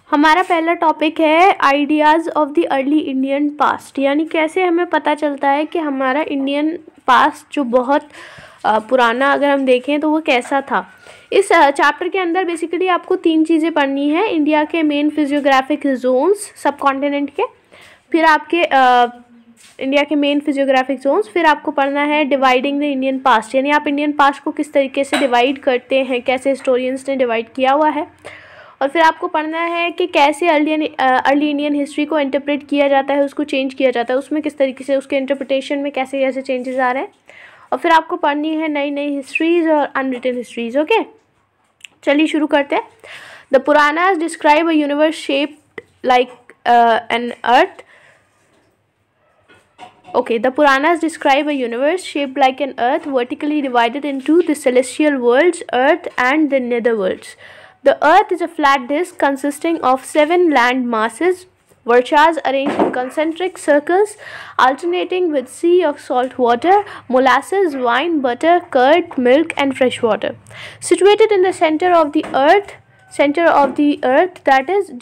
हमारा पहला टॉपिक है ideas of the early Indian past, यानी कैसे हमें पता चलता है कि हमारा इंडियन पास्ट जो बहुत पुराना अगर हम देखें तो वो कैसा था। इस चैप्टर के अंदर बेसिकली आपको 3 चीज़ें पढ़नी है। इंडिया के मेन फिजियोग्राफिक जोन्स सब कॉन्टिनेंट के, फिर आपके इंडिया के मेन फिजियोग्राफिक जोन्स, फिर आपको पढ़ना है डिवाइडिंग द इंडियन पास्ट, यानी आप इंडियन पास्ट को किस तरीके से डिवाइड करते हैं, कैसे हिस्टोरियंस ने डिवाइड किया हुआ है। और फिर आपको पढ़ना है कि कैसे अर्ली इंडियन हिस्ट्री को इंटरप्रेट किया जाता है, उसको चेंज किया जाता है, उसमें किस तरीके से उसके इंटरप्रिटेशन में कैसे कैसे चेंजेस आ रहे हैं। और फिर आपको पढ़नी है नई नई हिस्ट्रीज़ और अनरिटन हिस्ट्रीज़। ओके, चलिए शुरू करते हैं। The Puranas describe a universe shaped like an earth. Okay, the Puranas describe a universe shaped like an earth, vertically divided into the celestial worlds, earth and the netherworlds. The earth is a flat disk consisting of 7 land masses, varchas arranged in concentric circles, alternating with sea of salt water, molasses, wine, butter, curd, milk and fresh water. Situated in the center of the earth, that is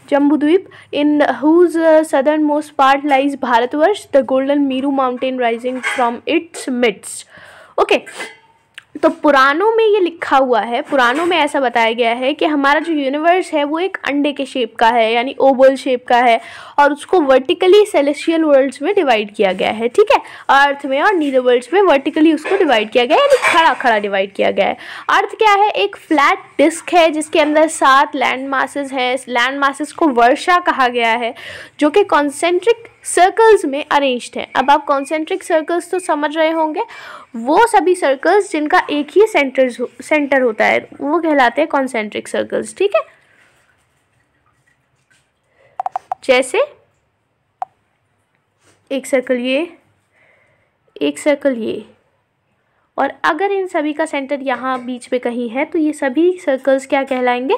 Jambudweep, in whose southernmost part lies Bharatvarsh, the golden Meru mountain rising from its midst. Okay, तो पुराणों में ये लिखा हुआ है, पुराणों में ऐसा बताया गया है कि हमारा जो यूनिवर्स है वो एक अंडे के शेप का है, यानी ओवल शेप का है, और उसको वर्टिकली सेलेस्टियल वर्ल्ड्स में डिवाइड किया गया है। ठीक है, अर्थ में और नीदर वर्ल्ड्स में वर्टिकली उसको डिवाइड किया गया है, यानी खड़ा खड़ा डिवाइड किया गया है। अर्थ क्या है? एक फ्लैट डिस्क है जिसके अंदर 7 लैंड मासेस हैं। लैंड मासेस को वर्षा कहा गया है, जो कि कॉन्सेंट्रिक सर्कल्स में अरेंज्ड है। अब आप कॉन्सेंट्रिक सर्कल्स तो समझ रहे होंगे, वो सभी सर्कल्स जिनका एक ही सेंटर होता है वो कहलाते हैं कॉन्सेंट्रिक सर्कल्स। ठीक है, जैसे एक सर्कल ये, एक सर्कल ये, और अगर इन सभी का सेंटर यहाँ बीच में कहीं है तो ये सभी सर्कल्स क्या कहलाएंगे?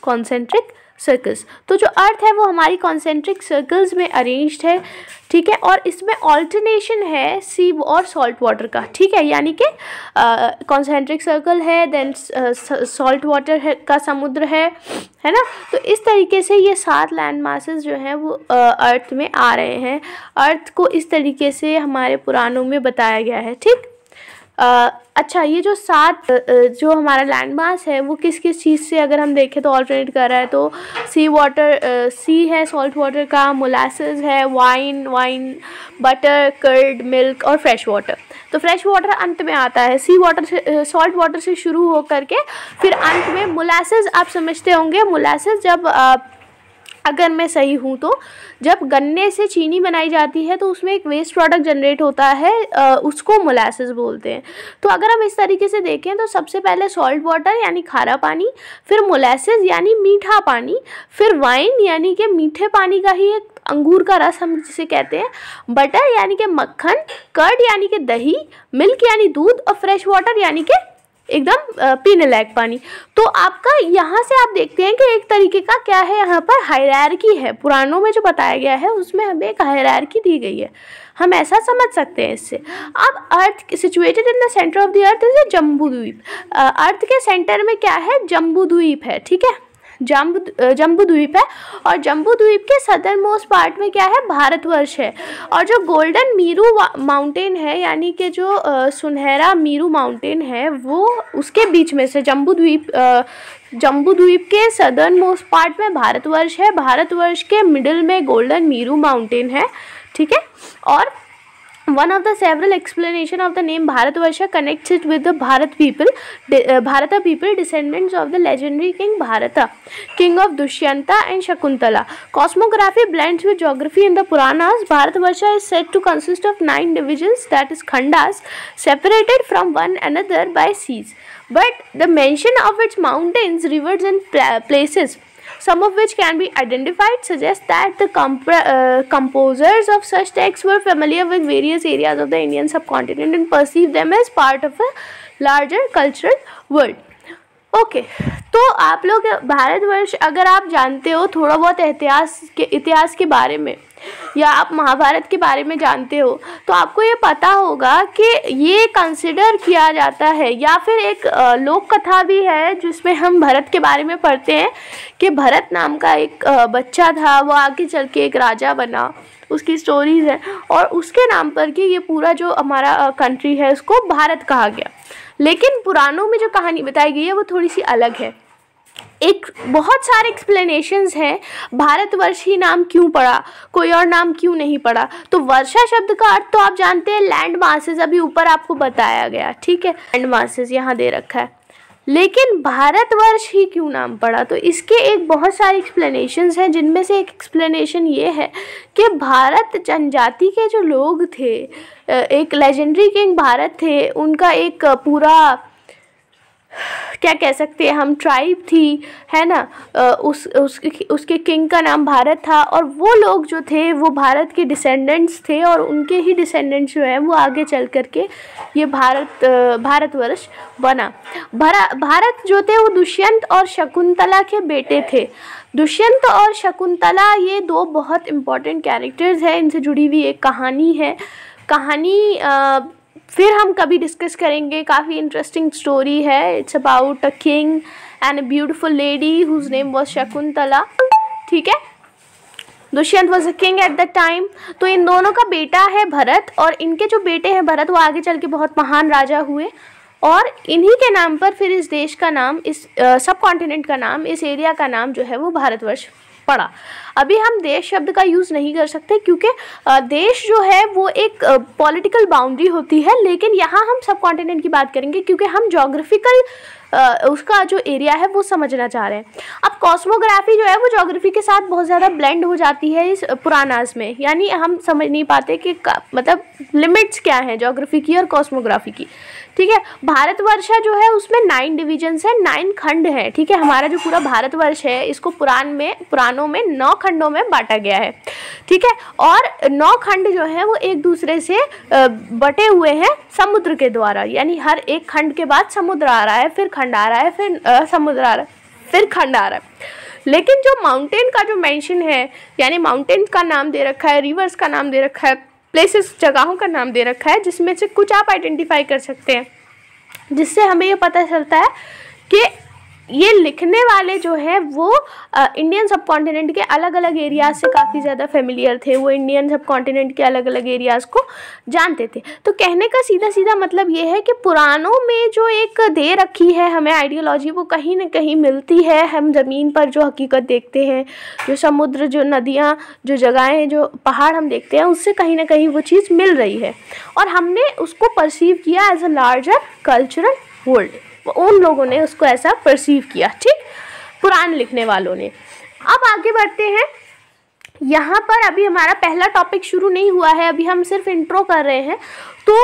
Concentric circles. तो जो अर्थ है वो हमारी कॉन्सेंट्रिक सर्कल्स में अरेंज्ड है। ठीक है, और इसमें ऑल्टरनेशन है सी और सॉल्ट वाटर का। ठीक है, यानी कि कॉन्सेंट्रिक सर्कल है, देन सॉल्ट वाटर है का समुद्र है ना। तो इस तरीके से ये 7 लैंड मासेस जो हैं वो अर्थ में आ रहे हैं। अर्थ को इस तरीके से हमारे पुराणों में बताया गया है। ठीक, अच्छा, ये जो 7 जो हमारा लैंड मास है वो किस किस चीज़ से अगर हम देखें तो ऑल्टरनेट कर रहा है, तो सी है सॉल्ट वाटर का, मोलासेस है, वाइन, बटर, कर्ड, मिल्क और फ्रेश वाटर। तो फ्रेश वाटर अंत में आता है, सॉल्ट वाटर से शुरू हो करके फिर अंत में मोलासेस। आप समझते होंगे मोलासेस, जब अगर मैं सही हूँ तो जब गन्ने से चीनी बनाई जाती है तो उसमें एक वेस्ट प्रोडक्ट जनरेट होता है, उसको मोलासेस बोलते हैं। तो अगर हम इस तरीके से देखें तो सबसे पहले सॉल्ट वाटर यानी खारा पानी, फिर मोलासेस यानी मीठा पानी, फिर वाइन यानी कि मीठे पानी का ही एक अंगूर का रस हम जिसे कहते हैं, बटर यानी कि मक्खन, कर्ड यानी कि दही, मिल्क यानी दूध, और फ्रेश वाटर यानी कि एकदम पीने लायक पानी। तो आपका यहाँ से आप देखते हैं कि एक तरीके का क्या है, यहाँ पर हायरार्की है। पुराणों में जो बताया गया है उसमें हमें एक हायरार्की दी गई है, हम ऐसा समझ सकते हैं इससे। अब earth situated in the centre of the earth is Jambudvipa. Earth के सेंटर में क्या है? जम्बूद्वीप है। ठीक है, जम्बूद्वीप है, और जम्बूद्वीप के सदर्न मोस्ट पार्ट में क्या है? भारतवर्ष है। और जो गोल्डन मीरू माउंटेन है, यानी कि जो सुनहरा मीरू माउंटेन है, वो उसके बीच में से जम्बूद्वीप के सदर्न मोस्ट पार्ट में भारतवर्ष है। भारतवर्ष के मिडिल में गोल्डन मीरू माउंटेन है। ठीक है, और one of the several explanation of the name Bharatvarsha connects it with the Bharata people, descendants of the legendary king Bharata, king of Dushyanta and Shakuntala. Cosmography blends with geography in the Puranas. Bharatvarsha is said to consist of 9 divisions, that is khandas, separated from one another by seas. But the mention of its mountains, rivers and places, some of which can be identified, suggests that the composers of such texts were familiar with various areas of the Indian subcontinent and perceived them as part of a larger cultural world. Okay, तो आप लोग भारतवर्ष अगर आप जानते हो थोड़ा बहुत इतिहास के बारे में, या आप महाभारत के बारे में जानते हो, तो आपको ये पता होगा कि ये कंसिडर किया जाता है, या फिर एक लोक कथा भी है जिसमें हम भरत के बारे में पढ़ते हैं कि भरत नाम का एक बच्चा था, वो आगे चल के एक राजा बना, उसकी स्टोरीज है, और उसके नाम पर कि ये पूरा जो हमारा कंट्री है उसको भारत कहा गया। लेकिन पुराणों में जो कहानी बताई गई है वो थोड़ी सी अलग है। एक बहुत सारे एक्सप्लेनेशंस हैं भारतवर्ष ही नाम क्यों पड़ा, कोई और नाम क्यों नहीं पड़ा। तो वर्षा शब्द का अर्थ तो आप जानते हैं लैंड मासेस, अभी ऊपर आपको बताया गया, ठीक है, लैंड मासेस यहाँ दे रखा है। लेकिन भारतवर्ष ही क्यों नाम पड़ा, तो इसके एक बहुत सारे एक्सप्लेनेशंस हैं, जिनमें से एक एक्सप्लेनेशन ये है कि भारत जनजाति के जो लोग थे, एक लेजेंडरी किंग भारत थे, उनका एक पूरा क्या कह सकते हैं हम, ट्राइब थी, है ना, उसके किंग का नाम भारत था, और वो लोग जो थे वो भारत के डिसेंडेंट्स थे, और उनके ही डिसेंडेंट्स जो हैं वो आगे चल कर के ये भारतवर्ष बना। भारत जो थे वो दुष्यंत और शकुंतला के बेटे थे। दुष्यंत और शकुंतला ये दो बहुत इम्पॉर्टेंट कैरेक्टर्स हैं, इनसे जुड़ी हुई एक कहानी है। कहानी फिर हम कभी डिस्कस करेंगे, काफ़ी इंटरेस्टिंग स्टोरी है। It's about a king and a beautiful lady whose name was Shakuntala, ठीक है। Dushyant was a king at the time. तो इन दोनों का बेटा है भरत, और इनके जो बेटे हैं भरत वो आगे चल के बहुत महान राजा हुए, और इन्हीं के नाम पर फिर इस देश का नाम, इस सब कॉन्टिनेंट का नाम, इस एरिया का नाम जो है वो भारतवर्ष पड़ा। अभी हम देश शब्द का यूज़ नहीं कर सकते क्योंकि देश जो है वो एक पॉलिटिकल बाउंड्री होती है, लेकिन यहाँ हम सब कॉन्टिनेंट की बात करेंगे क्योंकि हम जोग्राफिकल उसका जो एरिया है वो समझना चाह रहे हैं। अब कॉस्मोग्राफी जो है वो ज्योग्राफी के साथ बहुत ज़्यादा ब्लेंड हो जाती है इस पुरानास में, यानी हम समझ नहीं पाते कि मतलब लिमिट्स क्या हैं ज्योग्राफी की और कॉस्मोग्राफी की, ठीक है। भारतवर्ष जो है उसमें 9 डिविजन्स हैं, 9 खंड हैं, ठीक है। हमारा जो पूरा भारतवर्ष है इसको पुराणों में 9 खंडों में बांटा गया है, ठीक है। और 9 खंड जो है वो एक दूसरे से बटे हुए हैं समुद्र के द्वारा, यानी हर एक खंड के बाद समुद्र आ रहा है, फिर खंड आ रहा है, फिर समुद्र आ रहा है, फिर खंड आ रहा है। लेकिन जो माउंटेन का जो मेंशन है, यानी माउंटेन का नाम दे रखा है, रिवर्स का नाम दे रखा है, प्लेसेस जगहों का नाम दे रखा है, जिसमें से कुछ आप आइडेंटिफाई कर सकते हैं, जिससे हमें ये पता चलता है कि ये लिखने वाले जो है वो इंडियन सब कॉन्टिनेंट के अलग अलग एरियाज से काफ़ी ज़्यादा फेमिलियर थे, वो इंडियन सब कॉन्टिनेंट के अलग अलग एरियाज़ को जानते थे। तो कहने का सीधा सीधा मतलब ये है कि पुराणों में जो एक दे रखी है हमें आइडियोलॉजी, वो कहीं ना कहीं मिलती है। हम ज़मीन पर जो हकीकत देखते हैं, जो समुद्र, जो नदियाँ, जो जगहें, जो पहाड़ हम देखते हैं, उससे कहीं ना कहीं वो चीज़ मिल रही है, और हमने उसको परसीव किया as a larger cultural world. उन लोगों ने उसको ऐसा परसीव किया, ठीक, पुराण लिखने वालों ने। अब आगे बढ़ते हैं। यहाँ पर अभी हमारा पहला टॉपिक शुरू नहीं हुआ है, अभी हम सिर्फ इंट्रो कर रहे हैं। तो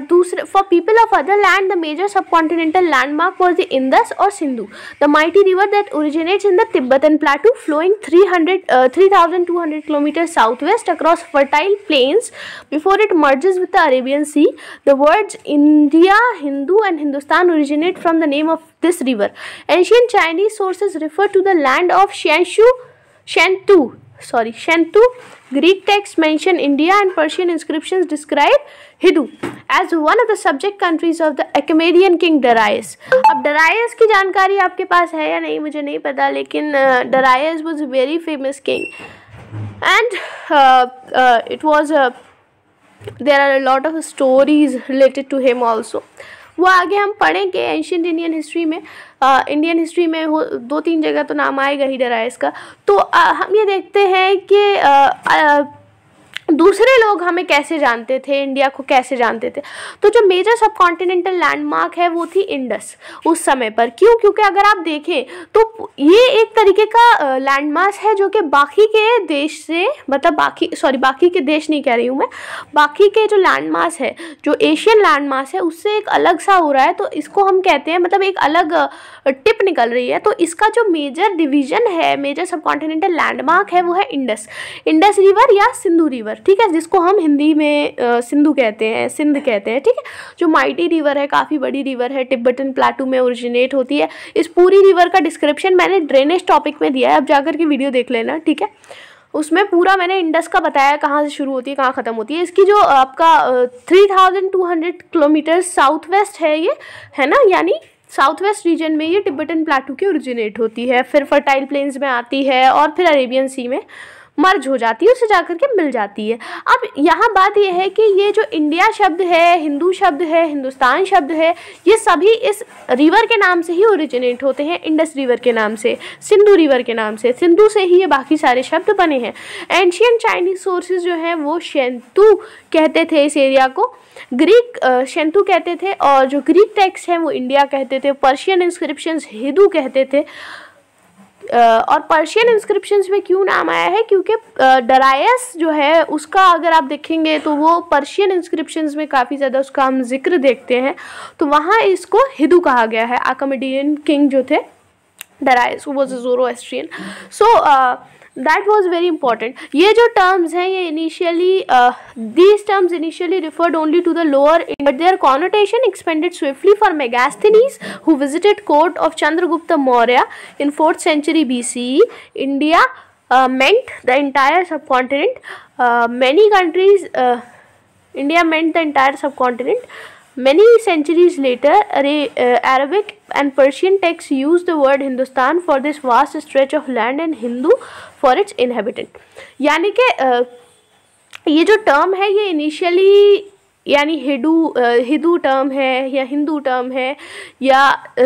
दूसरे for people of other land the major subcontinental landmark was the Indus और Sindhu, the mighty river that originates in the Tibetan plateau flowing 3,200 kilometre south west across fertile plains before it merges with the Arabian sea. The words India, Hindu and Hindustan originate from the name of this river. Ancient Chinese sources refer to the land of Shentu. Greek texts mention India and Persian inscriptions describe Hindu as one of the subject countries of the Achaemenid king Darius. अब Darius की जानकारी आपके पास है या नहीं मुझे नहीं पता, लेकिन Darius was a very famous king and it was there are a lot of stories related to him also. वो आगे हम पढ़ेंगे एंशिएंट इंडियन हिस्ट्री में। इंडियन हिस्ट्री में 2-3 जगह तो नाम आएगा ही डराइस का। तो हम ये देखते हैं कि दूसरे लोग हमें कैसे जानते थे, इंडिया को कैसे जानते थे। तो जो मेजर सब कॉन्टिनेंटल लैंडमार्क है वो थी इंडस उस समय पर। क्यों? क्योंकि अगर आप देखें तो ये एक तरीके का लैंडमार्क है जो कि बाकी के देश से, मतलब बाकी के देश नहीं कह रही हूँ मैं, बाकी के जो लैंडमार्क है, जो एशियन लैंडमार्क है, उससे एक अलग सा हो रहा है। तो इसको हम कहते हैं, मतलब एक अलग टिप निकल रही है। तो इसका जो मेजर डिवीजन है, मेजर सब कॉन्टिनेंटल लैंडमार्क है, वो है इंडस रिवर या सिंधु रिवर। ठीक है, जिसको हम हिंदी में सिंधु कहते हैं, सिंध कहते हैं, ठीक है, जो माइटी रिवर है, काफ़ी बड़ी रिवर है, तिब्बतन प्लेटू में ओरिजिनेट होती है। इस पूरी रिवर का डिस्क्रिप्शन मैंने ड्रेनेज टॉपिक में दिया है, अब जाकर के वीडियो देख लेना, ठीक है। उसमें पूरा मैंने इंडस का बताया कहाँ से शुरू होती है कहाँ ख़त्म होती है। इसकी जो आपका 3200 किलोमीटर साउथ वेस्ट है ये, है ना, यानी साउथ वेस्ट रीजन में ये तिब्बतन प्लेटू की ओरिजिनेट होती है, फिर फर्टाइल प्लेन्स में आती है और फिर अरेबियन सी में मर्ज हो जाती है, उससे जाकर के मिल जाती है। अब यहाँ बात यह है कि ये जो इंडिया शब्द है, हिंदू शब्द है, हिंदुस्तान शब्द है, ये सभी इस रिवर के नाम से ही ओरिजिनेट होते हैं, इंडस रिवर के नाम से, सिंधु रिवर के नाम से, सिंधु से ही ये बाकी सारे शब्द बने हैं। एंशियंट चाइनीज सोर्सेज जो हैं वो शेंतु कहते थे इस एरिया को, ग्रीक शेंतु कहते थे, और जो ग्रीक टेक्स्ट हैं वो इंडिया कहते थे, पर्शियन इंस्क्रिप्शंस हिदू कहते थे। और पर्शियन इंस्क्रिप्शंस में क्यों नाम आया है, क्योंकि डरायस जो है उसका अगर आप देखेंगे तो वो पर्शियन इंस्क्रिप्शंस में काफ़ी ज़्यादा उसका हम जिक्र देखते हैं, तो वहाँ इसको हिदू कहा गया है। अकामेडियन किंग जो थे डरायस, वो was a Zoroastrian, so that was very important. ये जो टर्म्स हैं ये initially these terms initially referred only to the lower, but their connotation expanded swiftly for Megasthenes who visited court of Chandragupta Maurya in 4th century BCE. India meant the entire subcontinent. Many countries, India meant the entire subcontinent. Many centuries later, Arabic and Persian texts used the word Hindustan for this vast stretch of land and Hindu for its inhabitant. यानी कि ये जो term है ये initially यानी हिदू term है या Hindu term है या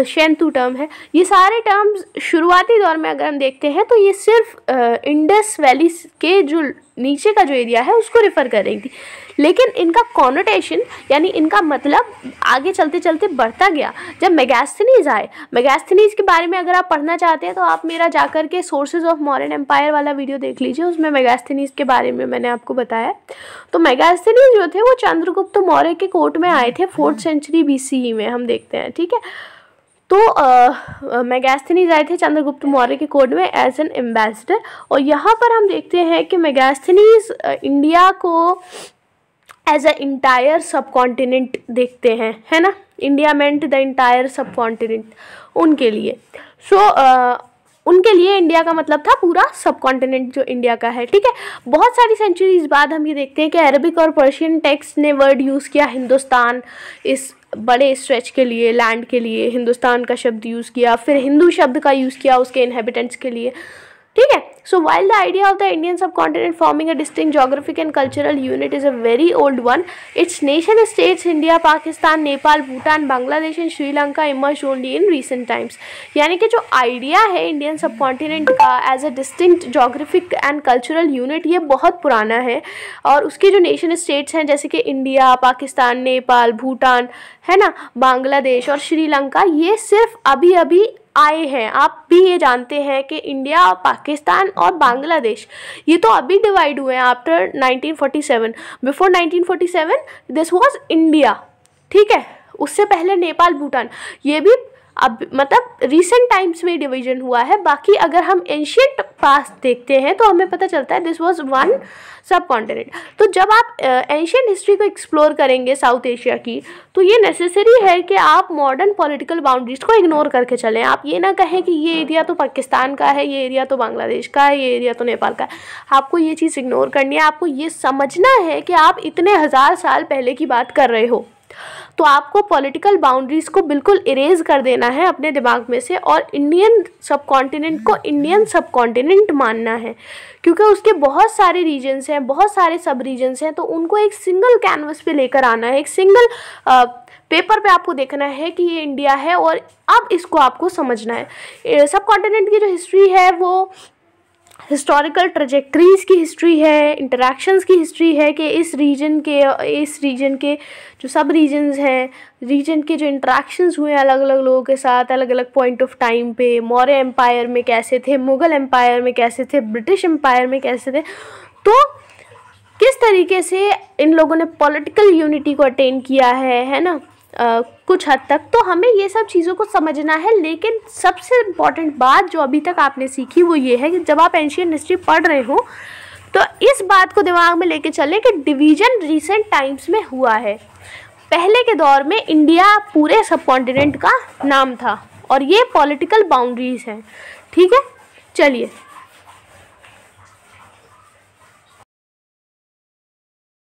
शेंतु टर्म है, ये सारे टर्म्स शुरुआती दौर में अगर हम देखते हैं तो ये सिर्फ इंडस वैली के जो नीचे का जो एरिया है उसको रिफ़र कर रही थी, लेकिन इनका कॉनोटेशन यानी इनका मतलब आगे चलते चलते बढ़ता गया। जब मेगास्थनीज आए, मेगास्थनीज के बारे में अगर आप पढ़ना चाहते हैं तो आप मेरा जाकर के सोर्सेज ऑफ मौर्यन एम्पायर वाला वीडियो देख लीजिए, उसमें मेगास्थनीज के बारे में मैंने आपको बताया। तो मेगास्थनीज जो थे वो चंद्रगुप्त मौर्य के कोर्ट में आए थे 4th century BCE में, हम देखते हैं, ठीक है। तो मेगास्थनीज आए थे चंद्रगुप्त मौर्य के कोर्ट में एज एन एम्बेसडर, और यहाँ पर हम देखते हैं कि मेगास्थनीज इंडिया को एज अ इंटायर सब कॉन्टिनेंट देखते हैं, है ना, इंडिया मेंट द इंटायर सब कॉन्टिनेंट उनके लिए। उनके लिए इंडिया का मतलब था पूरा सब कॉन्टिनेंट जो इंडिया का है, ठीक है। बहुत सारी सेंचुरीज बाद हम ये देखते हैं कि अरबिक और पर्शियन टेक्स्ट ने वर्ड यूज़ किया हिंदुस्तान, इस बड़े स्ट्रेच के लिए, लैंड के लिए हिंदुस्तान का शब्द यूज़ किया, फिर हिंदू शब्द का यूज़ किया उसके इनहेबिटेंट्स के लिए, ठीक है। So while the idea of the Indian subcontinent forming a distinct geographic and cultural unit is a very old one, its nation states India, Pakistan, Nepal, Bhutan, Bangladesh and Sri Lanka emerge only in recent times. यानी कि जो idea है Indian subcontinent का as a distinct geographic and cultural unit ये बहुत पुराना है, और उसके जो नेशन स्टेट्स हैं जैसे कि इंडिया, पाकिस्तान, नेपाल, भूटान, है ना, बांग्लादेश और श्रीलंका, ये सिर्फ अभी अभी आए हैं। आप भी ये जानते हैं कि इंडिया, पाकिस्तान और बांग्लादेश ये तो अभी डिवाइड हुए हैं after 1947। Before 1947 this was India, ठीक है। उससे पहले नेपाल, भूटान, ये भी अब मतलब रिसेंट टाइम्स में डिवीजन हुआ है। बाकी अगर हम एंशियंट पास्ट देखते हैं तो हमें पता चलता है दिस वाज वन सब कॉन्टिनेंट। तो जब आप एंशियंट हिस्ट्री को एक्सप्लोर करेंगे साउथ एशिया की, तो ये नेसेसरी है कि आप मॉडर्न पॉलिटिकल बाउंड्रीज को इग्नोर करके चलें। आप ये ना कहें कि ये एरिया तो पाकिस्तान का है, ये एरिया तो बांग्लादेश का है, ये एरिया तो नेपाल का है। आपको ये चीज़ इग्नोर करनी है। आपको ये समझना है कि आप इतने हज़ार साल पहले की बात कर रहे हो, तो आपको पॉलिटिकल बाउंड्रीज को बिल्कुल इरेज कर देना है अपने दिमाग में से, और इंडियन सब कॉन्टिनेंट को इंडियन सब कॉन्टिनेंट मानना है, क्योंकि उसके बहुत सारे रीजन्स हैं, बहुत सारे सब रीजन्स हैं। तो उनको एक सिंगल कैनवस पे लेकर आना है, एक सिंगल पेपर पे आपको देखना है कि ये इंडिया है, और अब इसको आपको समझना है। सब कॉन्टिनेंट की जो हिस्ट्री है वो हिस्टोरिकल ट्रजेक्ट्रीज़ की हिस्ट्री है, इंटरेक्शंस की हिस्ट्री है कि इस रीजन के जो सब रीजन्स हैं, रीजन के जो इंटरेक्शंस हुए अलग अलग लोगों के साथ अलग अलग पॉइंट ऑफ टाइम पे, मौर्य एम्पायर में कैसे थे, मुग़ल एम्पायर में कैसे थे, ब्रिटिश एम्पायर में कैसे थे, तो किस तरीके से इन लोगों ने पॉलिटिकल यूनिटी को अटेन किया है ना, कुछ हद तक। तो हमें ये सब चीज़ों को समझना है। लेकिन सबसे इम्पॉर्टेंट बात जो अभी तक आपने सीखी वो ये है कि जब आप एंशियंट हिस्ट्री पढ़ रहे हो तो इस बात को दिमाग में लेके चले कि डिवीजन रिसेंट टाइम्स में हुआ है। पहले के दौर में इंडिया पूरे सब कॉन्टिनेंट का नाम था और ये पॉलिटिकल बाउंड्रीज हैं। ठीक है, चलिए